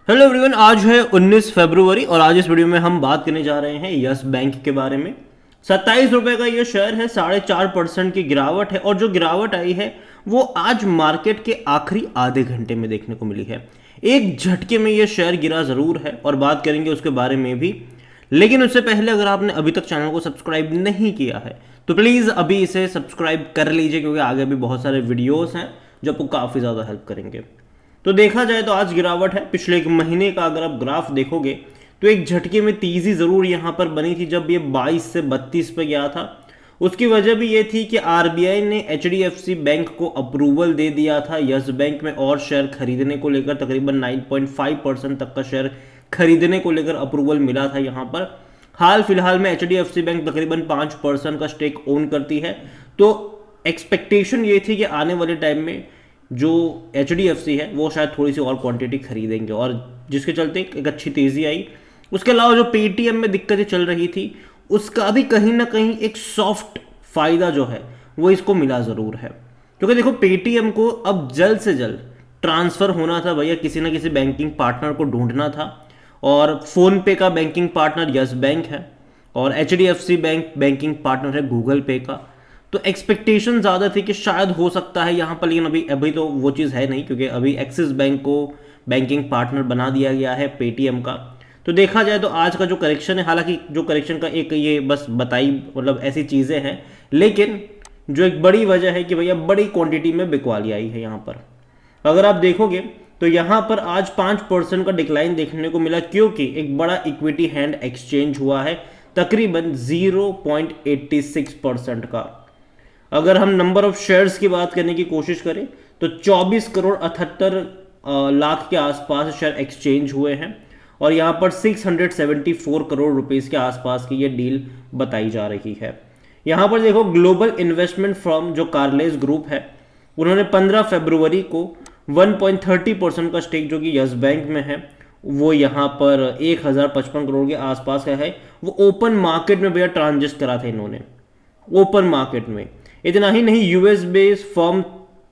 Hello everyone, आज है 19 फरवरी और आज इस वीडियो में हम बात करने जा रहे हैं यस बैंक के बारे में। 27 रुपए का ये शेयर है, 4.5% की गिरावट है और जो गिरावट आई है वो आज मार्केट के आखिरी आधे घंटे में देखने को मिली है। एक झटके में ये शेयर गिरा जरूर है और बात करेंगे उसके बारे में भी, लेकिन उससे पहले अगर आपने अभी तक चैनल को सब्सक्राइब नहीं किया है तो प्लीज़ अभी इसे सब्सक्राइब कर लीजिए, क्योंकि आगे भी बहुत सारे वीडियोस हैं जो आपको काफ़ी ज़्यादा हेल्प करेंगे। तो देखा जाए तो आज गिरावट है। पिछले एक महीने का अगर आप ग्राफ देखोगे तो एक झटके में तेजी जरूर यहां पर बनी थी जब ये 22 से 32 पे गया था। उसकी वजह भी ये थी कि आरबीआई ने एचडीएफसी बैंक को अप्रूवल दे दिया था यस बैंक में और शेयर खरीदने को लेकर। तकरीबन 9.5% तक का शेयर खरीदने को लेकर अप्रूवल मिला था यहां पर। हाल फिलहाल में एचडीएफसी बैंक तकरीबन 5% का स्टेक ओन करती है, तो एक्सपेक्टेशन ये थी कि आने वाले टाइम में जो एचडीएफसी है वो शायद थोड़ी सी और क्वांटिटी खरीदेंगे और जिसके चलते एक अच्छी तेजी आई। उसके अलावा जो पेटीएम में दिक्कतें चल रही थी उसका भी कहीं ना कहीं एक सॉफ्ट फायदा जो है वो इसको मिला जरूर है, क्योंकि देखो पेटीएम को अब जल्द से जल्द ट्रांसफर होना था भैया, किसी ना किसी बैंकिंग पार्टनर को ढूंढना था और फोन पे का बैंकिंग पार्टनर यस बैंक है और एचडीएफसी बैंक बैंकिंग पार्टनर है गूगल पे का। तो एक्सपेक्टेशन ज़्यादा थी कि शायद हो सकता है यहाँ पर, लेकिन अभी अभी तो वो चीज़ है नहीं, क्योंकि अभी एक्सिस बैंक को बैंकिंग पार्टनर बना दिया गया है पेटीएम का। तो देखा जाए तो आज का जो करेक्शन है, हालांकि जो करेक्शन का एक ये बस बताई मतलब ऐसी चीज़ें हैं, लेकिन जो एक बड़ी वजह है कि भैया बड़ी क्वांटिटी में बिकवाली आई है यहाँ पर। अगर आप देखोगे तो यहाँ पर आज 5% का डिक्लाइन देखने को मिला, क्योंकि एक बड़ा इक्विटी हैंड एक्सचेंज हुआ है तकरीबन 0.86% का। अगर हम नंबर ऑफ शेयर्स की बात करने की कोशिश करें तो 24 करोड़ 78 लाख के आसपास शेयर एक्सचेंज हुए हैं और यहाँ पर 674 करोड़ रुपीस के आसपास की ये डील बताई जा रही है। यहाँ पर देखो ग्लोबल इन्वेस्टमेंट फर्म जो कार्लेस ग्रुप है, उन्होंने 15 फरवरी को 1.30% का स्टेक जो कि यस बैंक में है वो यहाँ पर 1055 करोड़ के आसपास का है, वो ओपन मार्केट में भैया ट्रांजिस्ट करा था इन्होंने, ओपन मार्केट में। इतना ही नहीं, US based firm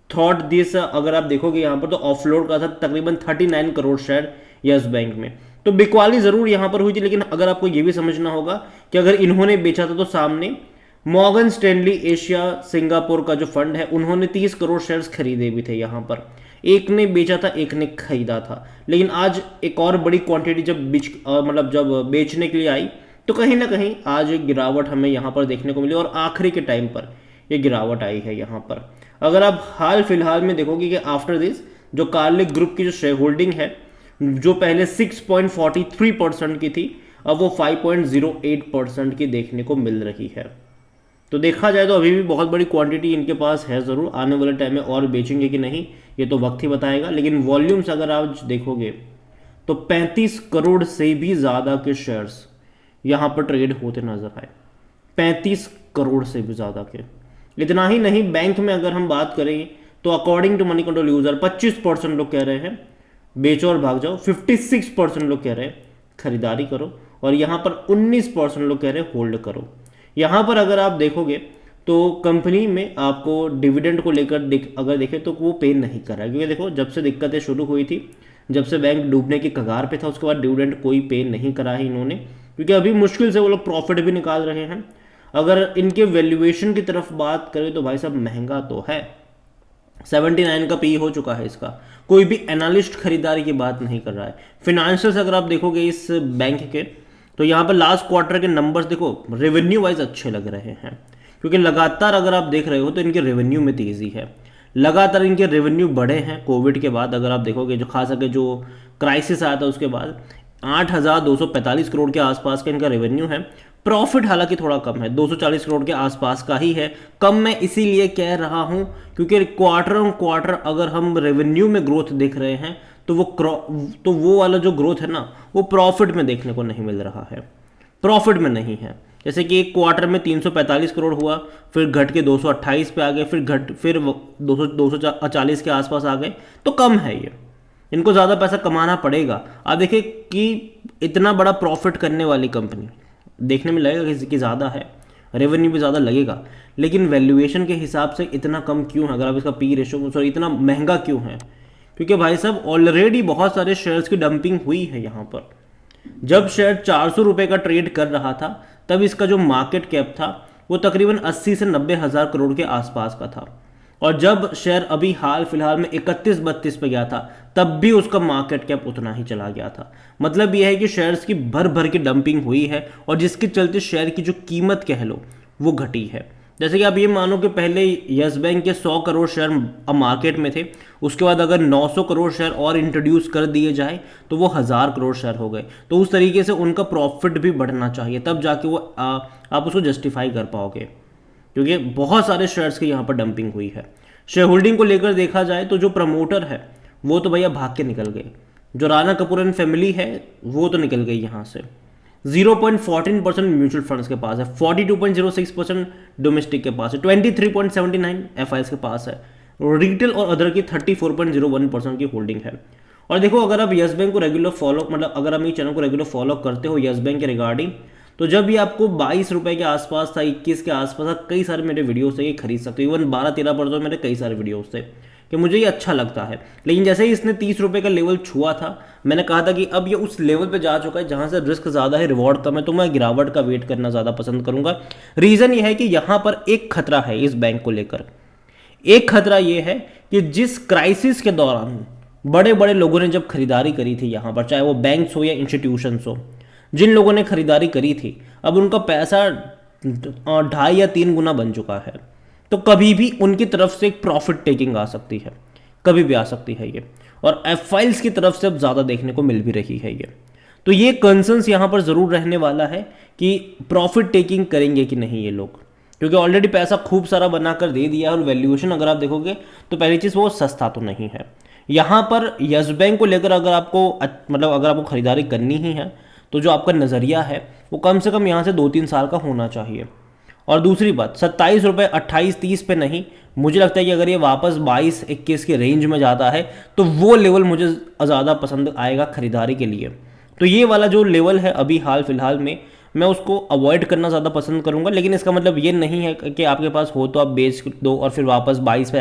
thought this, अगर आप देखोगे यहाँ पर तो ऑफलोड का था तकरीबन 39 करोड़ शेयर यस बैंक में। तो बिकवाली जरूर यहाँ पर हुई थी, लेकिन अगर आपको ये भी समझना होगा कि अगर इन्होंने बेचा था तो सामने मॉर्गन स्टैनली एशिया सिंगापुर का जो फंड है उन्होंने 30 करोड़ शेयर्स खरीदे भी थे यहाँ पर। एक ने बेचा था, एक ने खरीदा था, लेकिन आज एक और बड़ी क्वांटिटी जब जब बेचने के लिए आई तो कहीं ना कहीं आज एक गिरावट हमें यहाँ पर देखने को मिली और आखिरी के टाइम पर ये गिरावट आई है यहाँ पर। अगर आप हाल फिलहाल में देखोगे कि आफ्टर दिस जो कार्लिक ग्रुप की जो शेयर होल्डिंग है, जो पहले 6.43% की थी, अब वो 5.08% की देखने को मिल रही है। तो देखा जाए तो अभी भी बहुत बड़ी क्वांटिटी इनके पास है ज़रूर, आने वाले टाइम में और बेचेंगे कि नहीं ये तो वक्त ही बताएगा। लेकिन वॉल्यूम्स अगर आप देखोगे तो 35 करोड़ से भी ज़्यादा के शेयर्स यहाँ पर ट्रेड होते नजर आए, 35 करोड़ से भी ज़्यादा के। इतना ही नहीं, बैंक में अगर हम बात करें तो according to Moneycontrol user 25% लोग कह रहे हैं बेचो और भाग जाओ, 56% लोग कह रहे हैं खरीदारी करो और यहाँ पर 19% लोग कह रहे हैं होल्ड करो। यहाँ पर अगर आप देखोगे तो कंपनी में आपको डिविडेंड को लेकर अगर देखें तो वो पे नहीं कर रहा है, क्योंकि देखो जब से दिक्कतें शुरू हुई थी, जब से बैंक डूबने की कगार पे था, उसके बाद डिविडेंड कोई पे नहीं करा है इन्होंने, क्योंकि अभी मुश्किल से वो लोग प्रॉफिट भी निकाल रहे हैं। अगर इनके वैल्यूएशन की तरफ बात करें तो भाई साहब महंगा तो है, 79 का पी हो चुका है इसका, कोई भी एनालिस्ट खरीदारी की बात नहीं कर रहा है। फिनेंशियल्स अगर आप देखोगे इस बैंक के तो यहाँ पर लास्ट क्वार्टर के नंबर्स देखो, रेवेन्यू वाइज अच्छे लग रहे हैं, क्योंकि लगातार अगर आप देख रहे हो तो इनके रेवेन्यू में तेजी है, लगातार इनके रेवेन्यू बढ़े हैं कोविड के बाद। अगर आप देखोगे जो खास करके जो क्राइसिस आया था उसके बाद 8,245 करोड़ के आसपास का इनका रेवेन्यू है। प्रॉफिट हालांकि थोड़ा कम है, 240 करोड़ के आसपास का ही है। कम मैं इसीलिए कह रहा हूं क्योंकि क्वार्टर ऑन क्वार्टर अगर हम रेवेन्यू में ग्रोथ देख रहे हैं तो वो वाला जो ग्रोथ है ना वो प्रॉफिट में देखने को नहीं मिल रहा है, प्रॉफिट में नहीं है। जैसे कि एक क्वार्टर में 345 करोड़ हुआ, फिर घट के 228 पे आ गए, फिर 240 के आसपास आ गए, तो कम है ये, इनको ज़्यादा पैसा कमाना पड़ेगा। आप देखिए कि इतना बड़ा प्रॉफिट करने वाली कंपनी देखने में लगेगा कि ज़्यादा है, रेवेन्यू भी ज़्यादा लगेगा, लेकिन वैल्यूएशन के हिसाब से इतना कम क्यों है? अगर आप इसका पी रेशो इतना महंगा क्यों है? क्योंकि भाई साहब ऑलरेडी बहुत सारे शेयर्स की डंपिंग हुई है यहाँ पर। जब शेयर 400 रुपये का ट्रेड कर रहा था तब इसका जो मार्केट कैप था वो तकरीबन 80 से 90 हज़ार करोड़ के आसपास का था, और जब शेयर अभी हाल फिलहाल में 31-32 पे गया था तब भी उसका मार्केट कैप उतना ही चला गया था। मतलब यह है कि शेयर्स की भर भर की डंपिंग हुई है, और जिसके चलते शेयर की जो कीमत कह लो वो घटी है। जैसे कि आप ये मानो कि पहले यस बैंक के 100 करोड़ शेयर मार्केट में थे, उसके बाद अगर 900 करोड़ शेयर और इंट्रोड्यूस कर दिए जाए तो वो 1000 करोड़ शेयर हो गए। तो उस तरीके से उनका प्रॉफिट भी बढ़ना चाहिए, तब जाके वो आप उसको जस्टिफाई कर पाओगे, क्योंकि बहुत सारे शेयर्स की यहाँ पर डंपिंग हुई है। शेयर होल्डिंग को लेकर देखा जाए तो जो प्रमोटर है वो तो भैया भाग के निकल गए। जो राणा कपूर एंड फैमिली है वो तो निकल गई यहाँ से। 0.14% म्यूचुअल फंड्स के पास है, 42.06% डोमेस्टिक के पास है, 23.79 एफआईएस के पास है, रिटेल और अदर की 34.01% की होल्डिंग है। और देखो, अगर आप यस बैंक को रेगुलर फॉलो मतलब अगर आप ये चैनल को रेगुलर फॉलो करते हो यस बैंक के रिगार्डिंग, तो जब ये आपको 22 रुपये के आसपास था, 21 के आसपास था, कई सारे मेरे वीडियोस थे ये खरीद सकते हो। इवन 12-13% मेरे कई सारे वीडियोस थे कि मुझे ये अच्छा लगता है। लेकिन जैसे ही इसने 30 रुपये का लेवल छुआ था, मैंने कहा था कि अब ये उस लेवल पे जा चुका है जहाँ से रिस्क ज़्यादा है, रिवॉर्ड कम है, तो मैं गिरावट का वेट करना ज़्यादा पसंद करूँगा। रीज़न ये है कि यहाँ पर एक खतरा है इस बैंक को लेकर। एक खतरा ये है कि जिस क्राइसिस के दौरान बड़े बड़े लोगों ने जब खरीदारी करी थी यहाँ पर, चाहे वो बैंक्स हो या इंस्टीट्यूशंस हो, जिन लोगों ने खरीदारी करी थी अब उनका पैसा 2.5 या 3 गुना बन चुका है। तो कभी भी उनकी तरफ से एक प्रॉफिट टेकिंग आ सकती है, कभी भी आ सकती है ये, और एफआईएल्स की तरफ से अब ज़्यादा देखने को मिल भी रही है ये। तो ये कंसर्न्स यहाँ पर ज़रूर रहने वाला है कि प्रॉफिट टेकिंग करेंगे कि नहीं ये लोग, क्योंकि ऑलरेडी पैसा खूब सारा बनाकर दे दिया, और वैल्यूएशन अगर आप देखोगे तो पहली चीज़ वो सस्ता तो नहीं है। यहाँ पर यस बैंक को लेकर अगर आपको मतलब अगर आपको खरीदारी करनी ही है तो जो आपका नज़रिया है वो कम से कम यहाँ से 2-3 साल का होना चाहिए। और दूसरी बात, 27 रुपये 28-30 पे नहीं, मुझे लगता है कि अगर ये वापस 22-21 के रेंज में जाता है तो वो लेवल मुझे ज़्यादा पसंद आएगा खरीदारी के लिए। तो ये वाला जो लेवल है अभी हाल फिलहाल में, मैं उसको अवॉइड करना ज़्यादा पसंद करूंगा। लेकिन इसका मतलब ये नहीं है कि आपके पास हो तो आप बेच दो और फिर वापस 22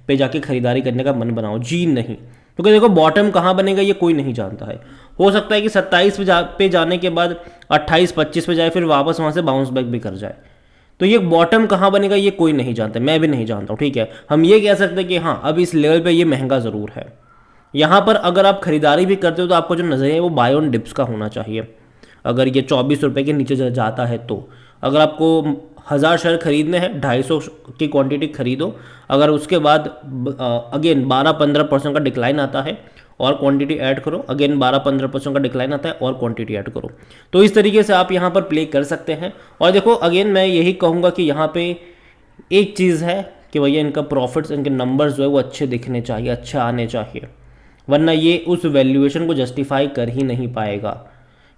पे जाके खरीदारी करने का मन बनाओ, जी नहीं। क्योंकि देखो, बॉटम कहाँ बनेगा ये कोई नहीं जानता है। हो सकता है कि 27 पे जाने के बाद 28-25 पे जाए, फिर वापस वहाँ से बाउंस बैक भी कर जाए। तो ये बॉटम कहाँ बनेगा ये कोई नहीं जानता, मैं भी नहीं जानता हूँ, ठीक है। हम ये कह सकते हैं कि हाँ, अब इस लेवल पे ये महंगा ज़रूर है। यहाँ पर अगर आप खरीदारी भी करते हो तो आपको जो नज़रिया है वो बाय ऑन डिप्स का होना चाहिए। अगर ये 24 रुपये के नीचे जाता है तो अगर आपको 1000 शेयर खरीदने हैं, 250 की क्वांटिटी खरीदो। अगर उसके बाद अगेन 12-15% का डिक्लाइन आता है और क्वांटिटी ऐड करो, अगेन 12-15% का डिक्लाइन आता है और क्वांटिटी ऐड करो। तो इस तरीके से आप यहाँ पर प्ले कर सकते हैं। और देखो, अगेन मैं यही कहूँगा कि यहाँ पे एक चीज़ है कि भैया इनका प्रॉफिट्स, इनके नंबर्स जो है वो अच्छे दिखने चाहिए, अच्छे आने चाहिए, वरना ये उस वैल्यूएशन को जस्टिफाई कर ही नहीं पाएगा।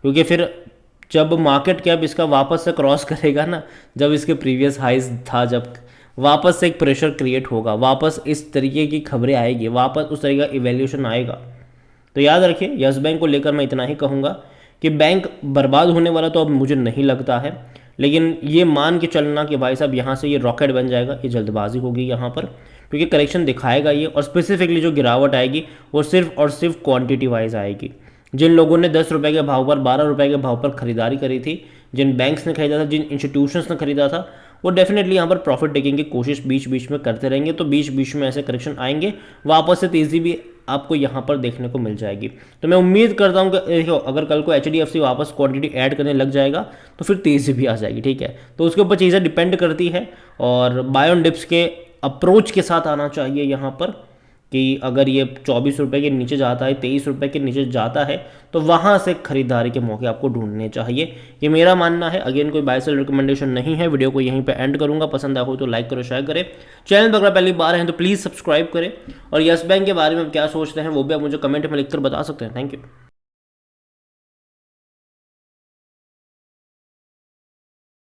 क्योंकि फिर जब मार्केट कैप इसका वापस से क्रॉस करेगा ना, जब इसके प्रीवियस हाइज था, जब वापस से एक प्रेशर क्रिएट होगा, वापस इस तरीके की खबरें आएगी, वापस उस तरीके का इवैल्यूएशन आएगा। तो याद रखिए, यस बैंक को लेकर मैं इतना ही कहूँगा कि बैंक बर्बाद होने वाला तो अब मुझे नहीं लगता है, लेकिन ये मान के चलना कि भाई साहब यहाँ से ये रॉकेट बन जाएगा, ये जल्दबाजी होगी यहाँ पर, क्योंकि करेक्शन दिखाएगा ये। और स्पेसिफिकली जो गिरावट आएगी वो सिर्फ और सिर्फ क्वांटिटी वाइज आएगी। जिन लोगों ने 10 रुपये के भाव पर, 12 रुपये के भाव पर खरीदारी करी थी, जिन बैंक्स ने खरीदा था, जिन इंस्टीट्यूशंस ने खरीदा था, वो डेफिनेटली यहाँ पर प्रॉफिट टेकिंग की कोशिश बीच बीच में करते रहेंगे। तो बीच बीच में ऐसे करेक्शन आएंगे, वापस से तेज़ी भी आपको यहाँ पर देखने को मिल जाएगी। तो मैं उम्मीद करता हूँ कि देखो, अगर कल को HDFC वापस क्वांटिटी ऐड करने लग जाएगा तो फिर तेज़ी भी आ जाएगी, ठीक है। तो उसके ऊपर चीज़ें डिपेंड करती है, और बाय ऑन डिप्स के अप्रोच के साथ आना चाहिए यहाँ पर कि अगर ये 24 रुपये के नीचे जाता है, 23 रुपये के नीचे जाता है, तो वहाँ से खरीदारी के मौके आपको ढूंढने चाहिए। ये मेरा मानना है। अगेन कोई बाय सेल रिकमेंडेशन नहीं है। वीडियो को यहीं पे एंड करूँगा। पसंद आया हो तो लाइक करो, शेयर करें। चैनल पर अगर पहली बार हैं तो प्लीज़ सब्सक्राइब करें। और यस बैंक के बारे में क्या सोचते हैं वो भी आप मुझे कमेंट में लिखकर बता सकते हैं। Thank you.